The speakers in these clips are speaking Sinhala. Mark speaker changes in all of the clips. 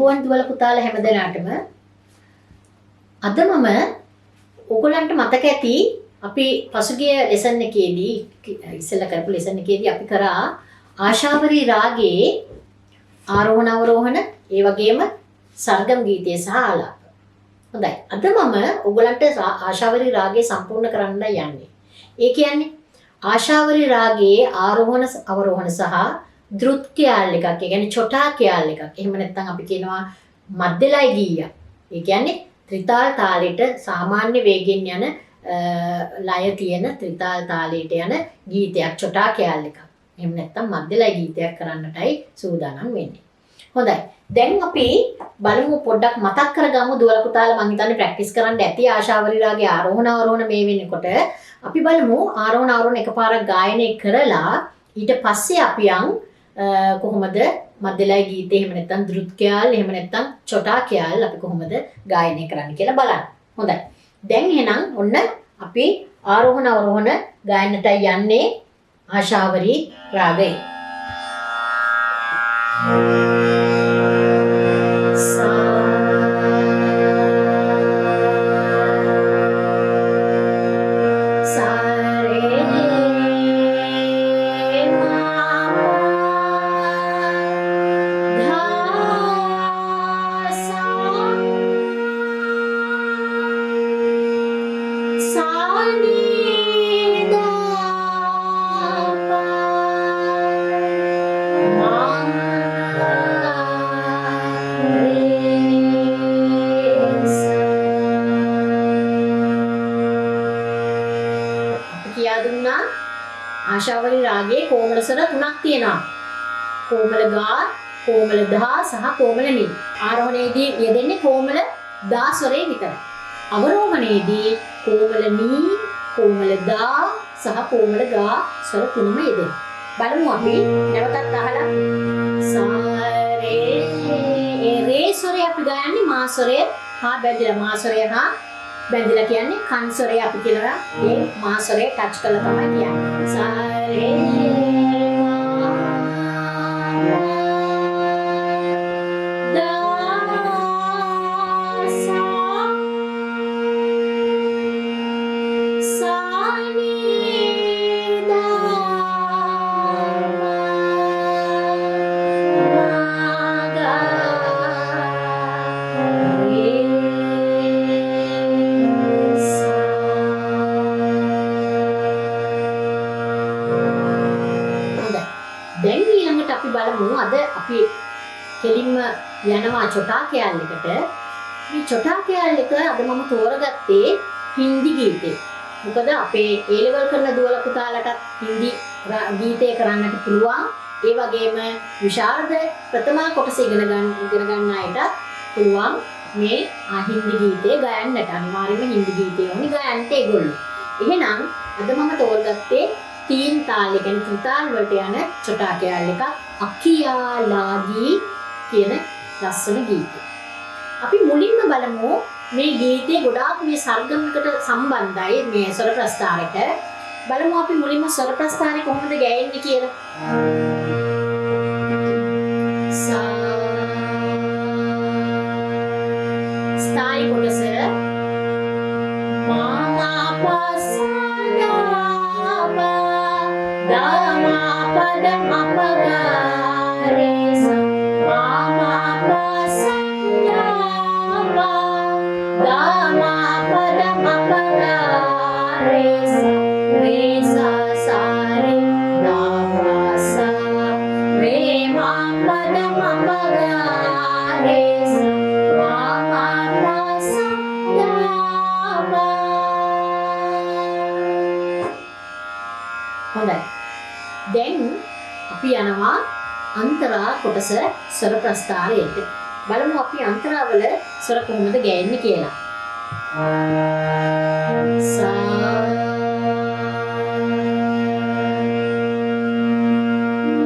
Speaker 1: අයිබෝන් දුවල පුතාලා හැමදෙනාටම අද මම ඔයගොල්ලන්ට මතක ඇති අපි පසුගිය ලෙසන් එකේදී ඉස්සෙල්ලා කරපු ලෙසන් එකේදී අපි කරා ආශාවරී රාගයේ ආරෝහණ අවරෝහණ ඒ වගේම සර්ගම් ගීතය සහ ආලාප. හොඳයි. අද මම ඔයගොල්ලන්ට ආශාවරී රාගය සම්පූර්ණ කරන්න යන්නේ. ඒ කියන්නේ ආශාවරී රාගයේ ආරෝහණ අවරෝහණ සහ ද්‍රුත් ක්‍යාල් එකක්. ඒ කියන්නේ චොටා ක්‍යාල් එකක්. එහෙම නැත්නම් අපි කියනවා මධ්‍යලය ගීයක්. ඒ කියන්නේ ත්‍රිතාල තාලෙට සාමාන්‍ය වේගෙන් යන ලය තියෙන ත්‍රිතාල තාලයට යන ගීතයක් චොටා ක්‍යාල් එකක්. එහෙම නැත්නම් මධ්‍යලය ගීතයක් කරන්නටයි සූදානම් වෙන්නේ. හොඳයි. දැන් අපි බලමු පොඩ්ඩක් මතක් කරගමු දුවල පුතාලා මං හිතන්නේ ප්‍රැක්ටිස් කරන්න ඇති ආශාවරී රාගයේ ආරෝහණ අවරෝහණ මේ වෙනකොට අපි බලමු ආරෝහණ අවරෝහණ එකපාරක් ගායනය කරලා ඊට පස්සේ අපි කොහොමද මධ්‍යලය ගීතේ එහෙම නැත්නම් ද්‍රුත් ක්‍යාල් එහෙම නැත්නම් චොටා ක්‍යාල් අපි කොහොමද ගායනය කරන්න කියලා බලන්න. හොඳයි. දැන් එහෙනම් ඔන්න අපි ආරෝහණ අවරෝහණ ගායනටයි යන්නේ ආශාවරී රාගයේ. ආශාවරී රාගයේ කොමල ස්වර තුනක් තියෙනවා. කොමල ගා, කොමල දා සහ කොමල නි. ආරෝහණයේදී යෙදෙන්නේ කොමල දා ස්වරේ විතරයි. අවරෝහණයේදී කොමල නි, කොමල දා සහ කොමල ගා ස්වර තුනම යෙදෙනවා. බලමු අපි නැවතත් අහලා සා රේ රේ ස්වරය අපි ගායන්නේ මා ස්වරය හා බැඳිලා මා ස්වරය හා බැඳිලා කියන්නේ කන් ස්වරය අපි කියලා මේ මා ස්වරය ටච් කරලා තමයි කියන්නේ. සා රේ දැන් ඊළඟට අපි බලමු අද අපි කෙලින්ම යනවා චොටා ක්‍යාල් එකට. මේ චොටා ක්‍යාල් එක අද මම තෝරගත්තේ හින්දි ගීතේ. මොකද අපේ A level කරන දුවල පුතාලටත් හින්දි ගීතේ කරන්නට පුළුවන්. ඒ වගේම විශාරද ප්‍රථම කොටස ඉගෙන ගන්න අයට පුළුවන් මේ හින්දි ගීතේ ගයන්නට. අනිවාර්යයෙන්ම හින්දි ගීතේ ඕනි ගයන්නට ඒගොල්ලෝ. එහෙනම් අද මම තෝරගත්තේ तीन ताल කියන්නේ ත්‍රිතාල වලට යන චොටා ක්‍යාල් එකක් අකියා ලාගී කියන ලස්සන ගීතය. අපි මුලින්ම බලමු මේ ගීතේ ගොඩාක් මේ සර්ගමකට සම්බන්ධයි මේ ස්වර ප්‍රස්ථාරයට. බලමු අපි මුලින්ම ස්වර ප්‍රස්ථාරය කොහොමද ගෑන්නේ කියලා. ස්ථායි කොටස මාමා පසනා Dama pada apa garis Mama pasanya apa Dama pada apa garis Resa sari Dawasa Rema pada apa garis Mama pasanya apa හොඳයි. දැන් අපි යනවා අන්තරා කොටස ස්වර ප්‍රස්ථාරයට. බලමු අපි අන්තරාවල ස්වර කොහොමද ගෑන්නේ කියලා. සා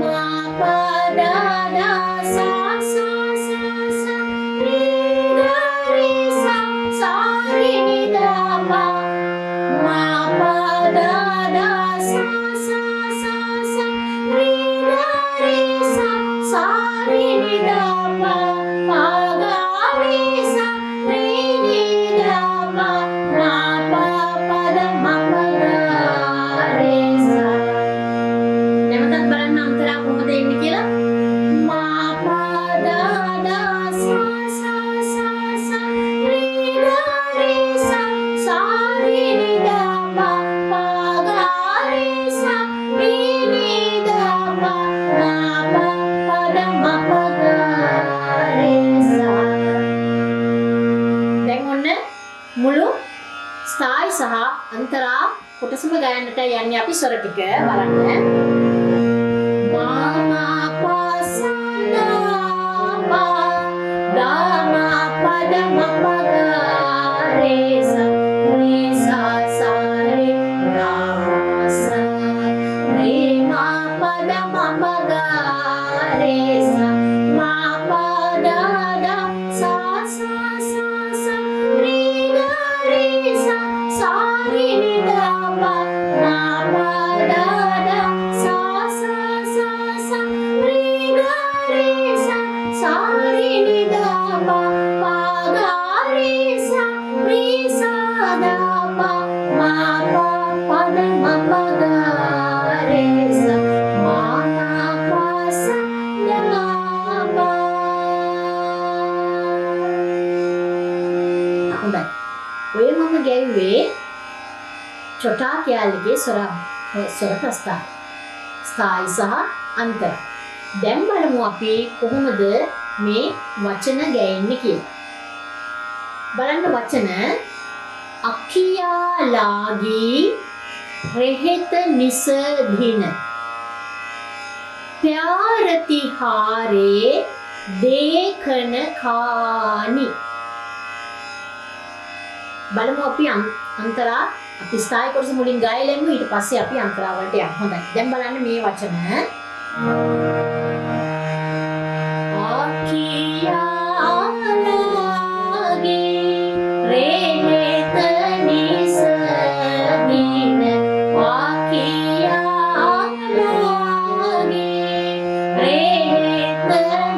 Speaker 1: මා පා දා දා සා සා සා සා රි දා ri sa sa ri ni da pa මා පා දා දා සා ri da ri sa sa ri ni da pa pa කොටසම ගයන්නට යන්නේ අපි ස්වර ටික බලන්න. මා පා සා ලා පා දා මා පා ද මා පා ගා රේ සා රේ සා සා රේ ගා මා සා රේ මා පා ද මා පා ගා රේ සා මා පා दा दा सा सा सा सा रे गा रे सा सा रे नि दा पा मा पा दा दा सा सा सा सा रे गा रे सा सा रे नि दा पा पा ga re sa da pa ma pa pa da ma pa ga re sa ma pa sa da pa. හොඳයි. ඔය මම ගැව්වේ චොටා කැලේගේ ස්වර ප්‍රස්ථාර. ස්ථායි සහ අන්තර. දැන් බලමු අපි කොහොමද මේ වචන ගැයෙන්නේ කියලා. බලන්න වචන අකියා ලාගී රෙහෙත නිසදින प्यार तिहारे देखन खानी. බලමු අපි අන්තරා අපි ස්ථායි කොටස මුලින් ගායලෙමු ඊට පස්සේ අපි අන්තරා වලට යමු. හොඳයි. දැන් බලන්න මේ වචන අකියා ලාගේ රෙහෙත නිසදින අකියා ලාගේ රෙහෙත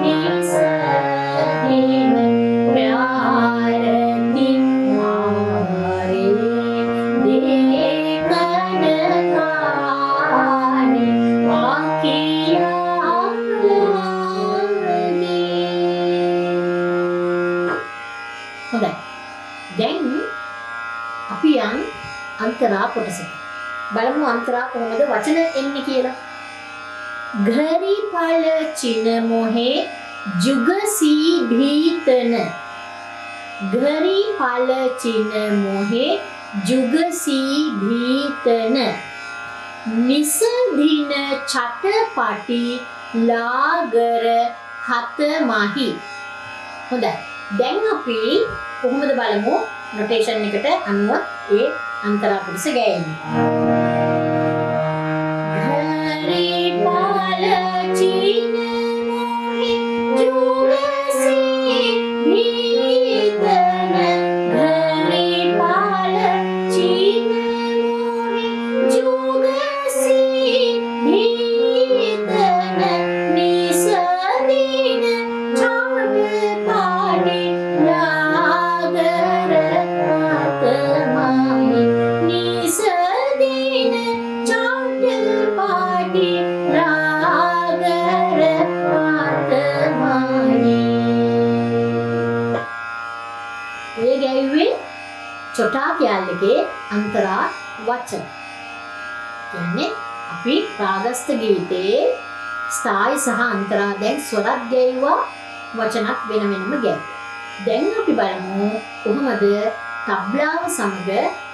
Speaker 1: නිසදින प्यार तिहारे देखन खानी अखियाँ लागे. හොඳයි. දැන් අපි යන් අන්තරා කොටසට. බලමු අන්තරා කොහොමද වචන එන්නේ කියලා. घरी पल चिन मोहे जुगसी भीतन. घरी पल चिन मोहे जुगसी भीतन निसदिन छटपटी लागर हत माही. හොඳයි. දැන් අපි කොහොමද බලමු නොටේෂන් එකට අනුව ඒ අන්තරා කොටස ගෑවෙන්නේ. घरी पल चिन मोहे जुगसी भीतन घरी पल चिन मोहे जुगसी भीतन निसदिन छटपटी लागर हत माही. निसदिन छटपटी लागर हत माही. ඔය ගැයුවේ චොටා කැලේගේ අන්තරා වචන. කියන්නේ අපි රාගස්ත ගීතයේ ස්ථායි සහ අන්තරා දැන් ස්වරත් ගැයුවා වචනත් වෙන වෙනම ගැයුවා. දැන් අපි බලමු කොහොමද තබ්ලාව සමග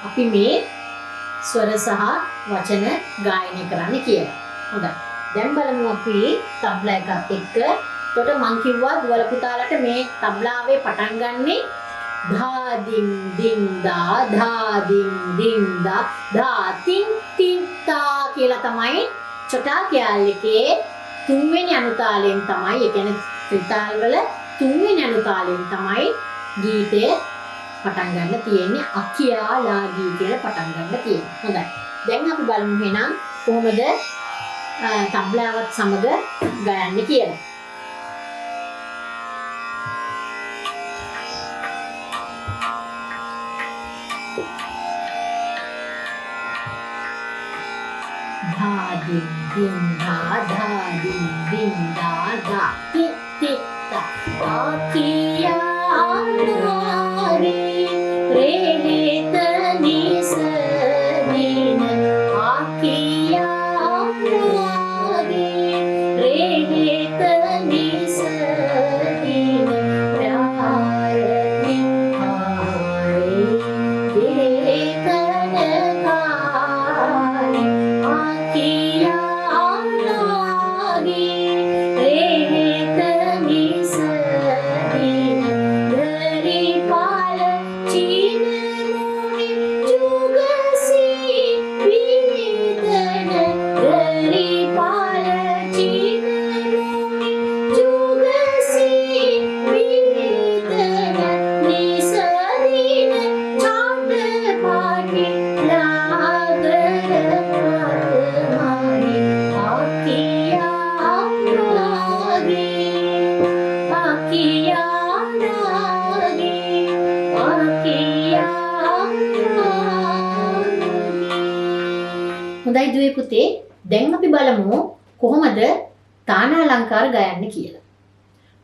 Speaker 1: අපි මේ ස්වර සහ වචන ගායනය කරන්න කියලා. හොඳයි. දැන් බලමු අපි තබ්ලා එකත් එක්ක. එතකොට මං කිව්වා දුවල පුතාලට මේ තබ්ලාවේ පටන් ගන්නේ ධා දින් දින් දා ධා දින් දින් දා ධා තින් තින් තා කියලා තමයි චොටා කැලේගේ තුන්වෙනි අනුතාලයෙන් තමයි ඒ කියන්නේ ත්‍රිතාල් වල තුන්වෙනි අනුතාලයෙන් තමයි ගීතය පටන් ගන්න තියෙන්නේ. අකියා ලාගී කියලා පටන් ගන්න තියෙන්නේ. හොඳයි. දැන් අපි බලමු එහෙනම් කොහොමද තබ්ලාවත් සමග ගයන්නේ කියලා. धा दिन दिन धा धा दिन दिन धा धा ति ति ता अखियाँ लागे रेत निसदिन अखियाँ लागे रेत निसदिन प्यार तिहारे देखन खानी හොඳයි දුවේ පුතේ. දැන් අපි බලමු කොහොමද තානාලංකාර ගයන්නේ කියලා.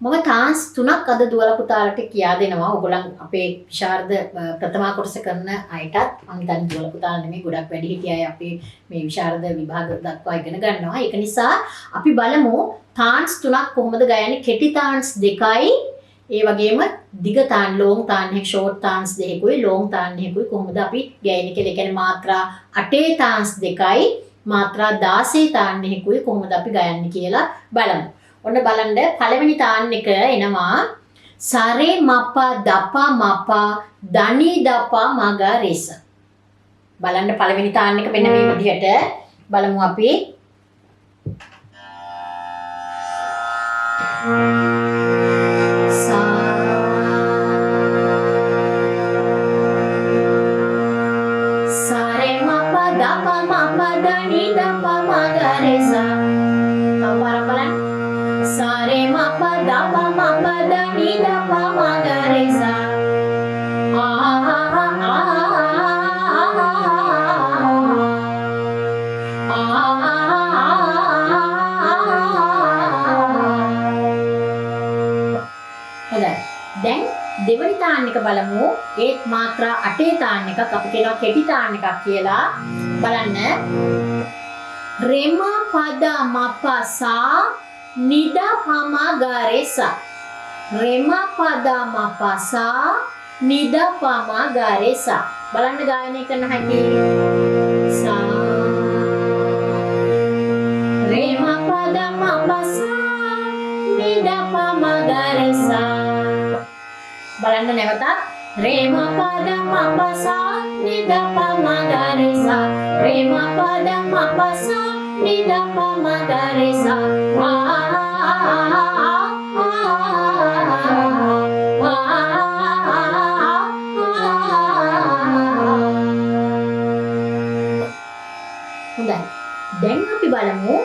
Speaker 1: මම තාන්ස් 3ක් අද දුවලා පුතාලට කියා දෙනවා. ඔයගොල්ලන් අපේ විශාරද ප්‍රථම කොටස කරන අයටත් මම හිතන්නේ දුවලා පුතාලා නෙමෙයි ගොඩක් වැඩි හිටිය අය අපේ මේ විශාරද විභාග දක්වා ඉගෙන ගන්නවා. ඒක නිසා අපි බලමු තාන්ස් 3ක් කොහොමද ගයන්නේ. කෙටි තාන්ස් 2යි ඒ වගේම දිග තාන් ලොං තාන් එක ෂෝට් තාන්ස් දෙකකුයි ලොං තාන් එකකුයි කොහොමද අපි ගයන්නේ කියලා. ඒ කියන්නේ මාත්‍රා 8 තාන්ස් 2යි මාත්‍රා 16 තාන් එකකුයි කොහොමද අපි ගයන්නේ කියලා බලමු. ඔන්න බලන්න පළවෙනි තාන් එක එනවා සරේ මප්පා දපා මපා දනි දපා මග රෙස. බලන්න පළවෙනි තාන් එක මෙන්න මේ විදිහට බලමු අපි. සරේ මප්පා දපා මපා දනි දපා මග රෙස. බලන්න Sare mapa dapa mapa dani dapa maga resa. හොඳයි. දැන් දෙවනි තාන් එක බලමු. ඒත් මාත්‍රා 8 තාන් එකක් අපි කියනවා කෙටි තාන් එකක් කියලා. බලන්න. Rema pada mapa sa Nida pamagaresa. Rema pada mapasa Nida pamagaresa. බලන්න ගායනය කරන හැටි. Sa Rema pada mapasa Nida pamagaresa. බලන්න නැවතත්. Rema pada mapasa Nida pamagaresa. Rema pada mapasa Nida pamagaresa. හොඳයි. දැන් අපි බලමු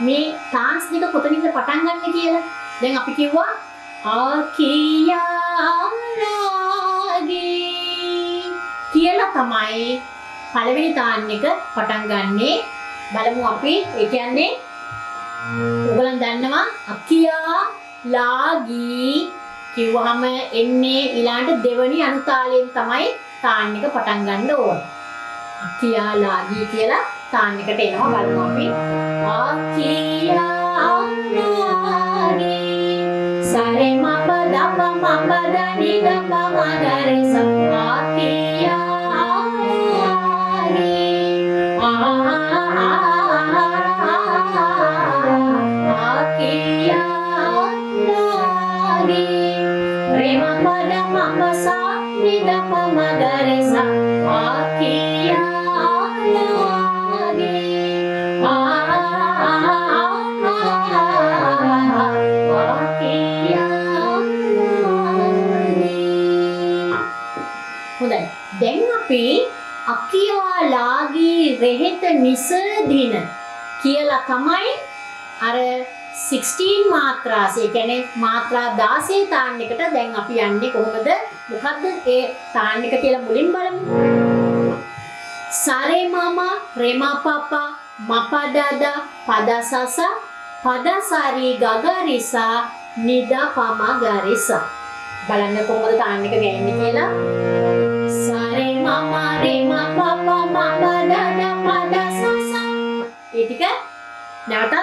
Speaker 1: මේ තාන්ස් දෙක කොතනින්ද පටන් ගන්න කියලා. දැන් අපි කිව්වා ආකියාරාගේ කියලා තමයි පළවෙනි තාන් එක පටන් ගන්නේ. බලමු අපි. ඒ කියන්නේ ඔයගොල්ලන් දන්නවා අකියා ලාගී කිව්වහම එන්නේ ඊළඟට දෙවනි අනුතාලයෙන් තමයි තාන් එක පටන් ගන්න ඕන. අකියා ලාගී කියලා තාන් එකට එනවා. බලමු අපි. අකියා ලාගී සරේ මප දප මප දනි දප මග රෙස. අකියා ලාගී Rema pada mapasa Nida pamagaresa. Akialagi හොඳයි. දැන් අපි අකියාලාගී රෙහෙත නිසදින කියලා තමයි අර 16 මාත්‍රාස් ඒ කියන්නේ මාත්‍රා 16 තාන් එකට දැන් අපි යන්නේ කොහොමද? මොකද්ද ඒ තාන් එක කියලා මුලින් බලමු. සරේ මාමා රේමා පාපා මපදාදා පදසස පදසාරි ගගරිසා නිදා පමගරිසා. බලන්න කොහොමද තාන් එක ගන්නේ කියලා. සරේ මාමා රේමා පාපා මපදාදා පදසස. ඒ ටික නැවත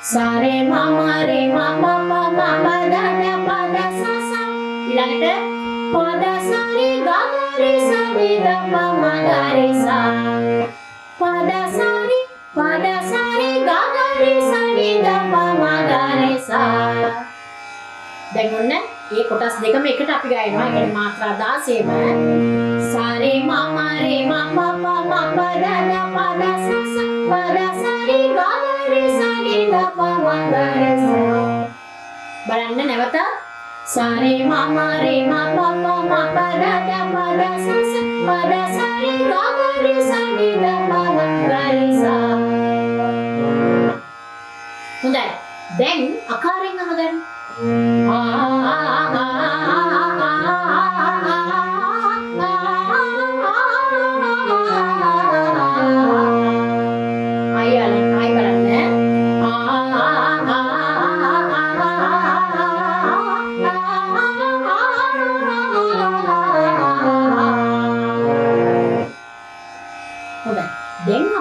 Speaker 1: Sare mama re mama mama pada pada sasa. ඊළඟට pada sari gagari sari mama gari sa. pada sari gagari sari mama gari sa. දැන් ඔන්න මේ කොටස් දෙකම එකට අපි ගයනවා. ඒ කියන්නේ මාත්‍රා 16ම sare mama re mama mama pada pada sasa. pada sari gagari sari බලන්න නැවත සාරේ මම රේ මම පම පදද පද සස පද සරි ගගරි සනි දම ගරිසා. හොඳයි. දැන් අකාරයෙන් අහගන්න.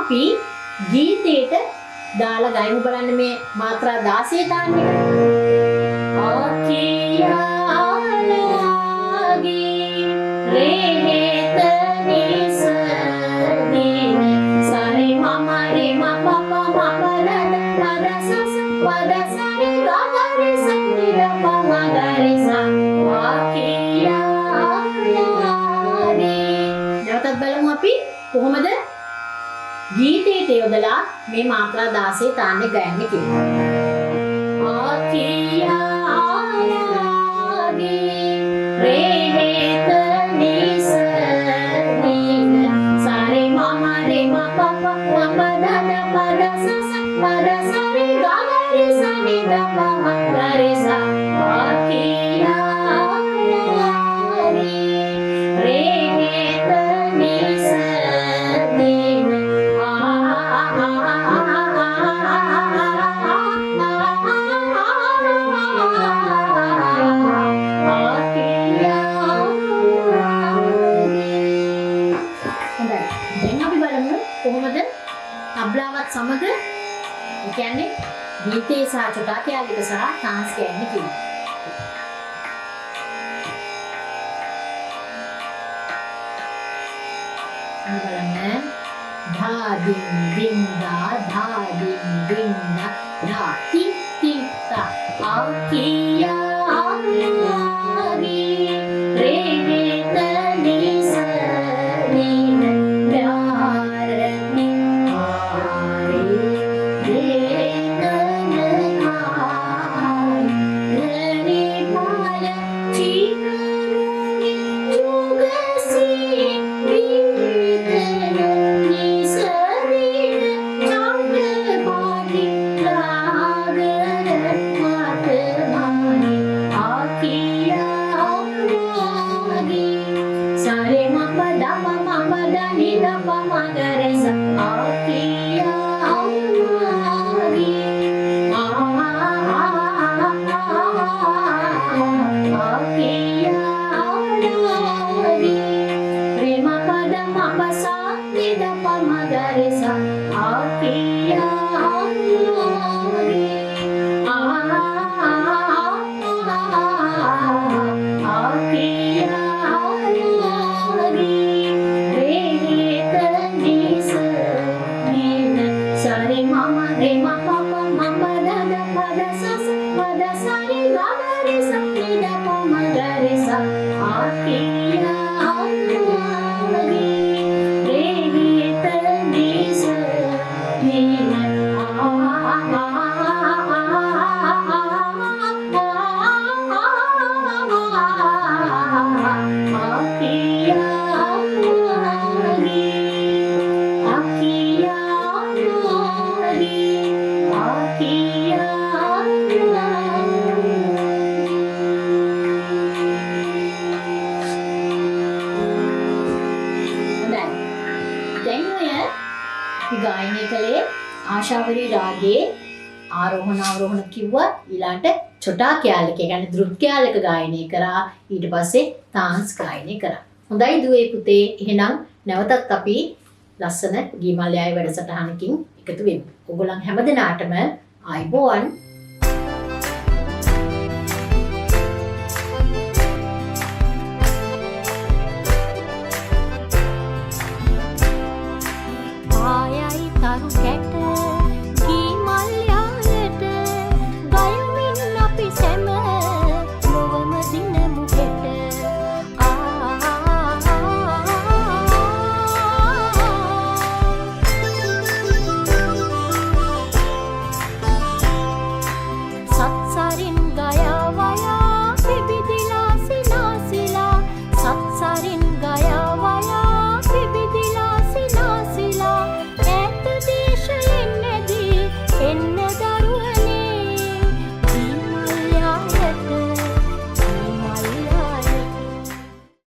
Speaker 1: අපි ගීතේට දාලා ගයමු බලන්න මේ මාත්‍රා 16 තාන්න එක. ආකියාලගේ රේහෙත නිසදින සරි මම රේ මම පම පදද පද සස පද සරි ගගරි සනිද පම ගරි ස ආකියාලගේ. නැවතත් බලමු අපි කොහොමද ගීතයට යොදලා මේ මාත්‍රා 16 තාන්නේ ගයන්නේ කියලා. ආකියාලගේ රේහෙත නිසදින සරි මම රේ මම පම පදද පද සස පද සරි ගගරි සනිද පම ගරි ස ආකියාලගේ රේහෙත නිසදින කොහොමද තබ්ලාවත් සමග ඒ කියන්නේ ගීතේ සහ චොටා කැලේක සහ ටාන්ස් කියන්නේ කියලා. බලන්න ධා දින් දින් දා ධා දින් දින් දා ධා ති ති තා ආකියාලගේ රේහෙත නිසදින යාරනි ආරේ දේතන ආයි රේ පාල චිනරුනි යුගසී විතන නිසදින චම්පපාටි රාගර මතමානි ආකියාලගේ සරි මප දප මප දනි දප මගරෙ ස ආකියාලගේ ආකියාලගේ ප්‍රේම පද මප සා නි දප මගරෙ ස ආකියාලගේ ආකියාලගේ රේහෙත නිසදින සරි මම රේ මම පම මම දද පද සස පද සරි ගගරි සනි දප මගරි ස ආකියාලගේ රේහෙත නිසදින ගායනය කළේ ආශාවරී රාගයේ ආරෝහණ අවරෝහණ කිව්වා ඊළඟට චොටා කැලේක කියන්නේ ධෘත් කැලේක ගායනය කරා ඊට පස්සේ තාන්ස් ගායනය කරා. හොඳයි දුවේ පුතේ එහෙනම් නැවතත් අපි ලස්සන ගීමාලයයි වැඩසටහනකින් එකතු වෙමු. ඔයගොල්ලන් හැමදෙනාටම ආයිබෝවන්.
Speaker 2: ආයයි තරු කැට කී මල් යාලට ගයමින් අපි සැම නොවම දිනමු කෙට සත්සරින් ගයා වයා පිබිදිලා සිනාසිලා සත්සරින් ගයා වයා පිබිදිලා සිනාසිලා ඈත දේශයෙන් නැදී එන්න